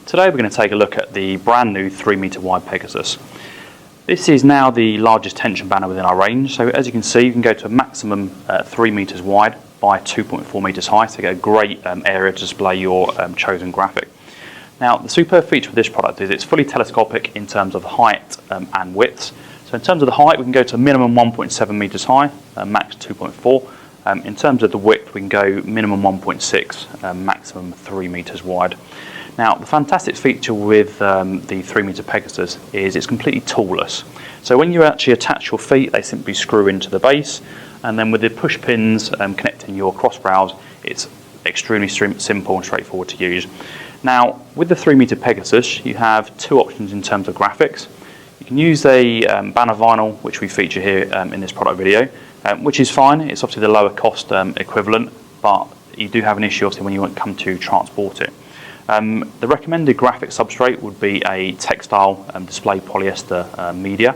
Today we're going to take a look at the brand new 3 metre wide Pegasus. This is now the largest tension banner within our range, so as you can see you can go to a maximum 3 metres wide by 2.4 metres high, so you get a great area to display your chosen graphic. Now the superb feature of this product is it's fully telescopic in terms of height and widths. So in terms of the height we can go to a minimum 1.7 metres high, max 2.4. In terms of the width we can go minimum 1.6, maximum 3 metres wide. Now the fantastic feature with the 3 metre Pegasus is it's completely toolless. So when you actually attach your feet they simply screw into the base, and then with the push pins connecting your cross brows it's extremely simple and straightforward to use. Now with the 3 metre Pegasus you have two options in terms of graphics. You can use a banner vinyl, which we feature here in this product video, which is fine. It's obviously the lower cost equivalent, but you do have an issue obviously when you come to transport it. The recommended graphic substrate would be a textile display polyester media.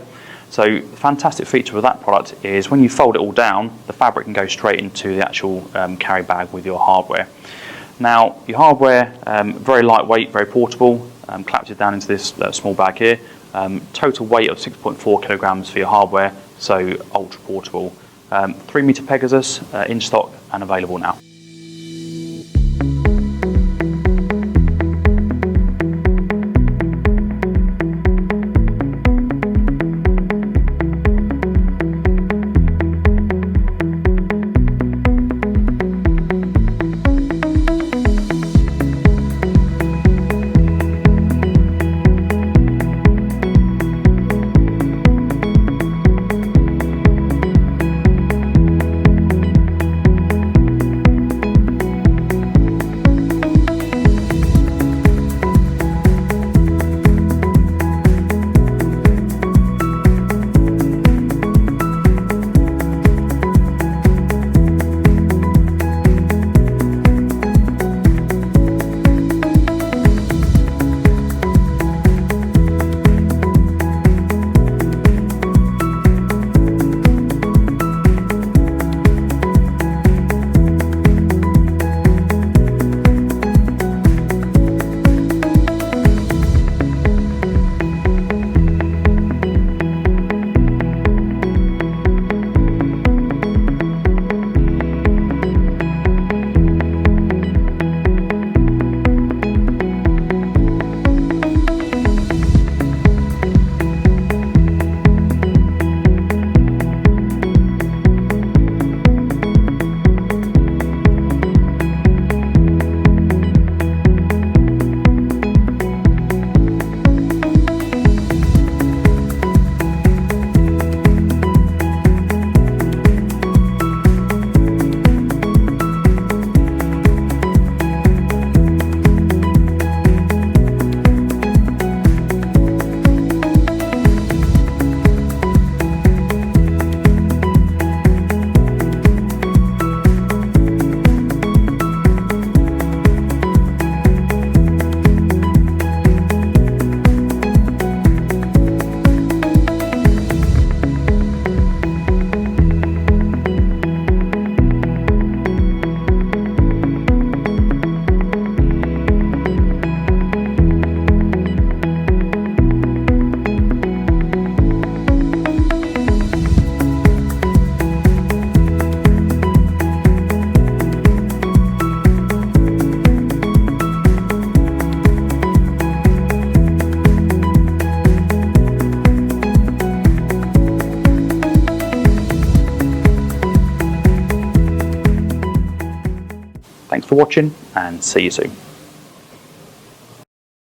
So the fantastic feature of that product is when you fold it all down, the fabric can go straight into the actual carry bag with your hardware. Now your hardware, very lightweight, very portable, collapses down into this small bag here. Total weight of 6.4 kilograms for your hardware, so ultra portable. 3 metre Pegasus in stock and available now. Thanks for watching and see you soon.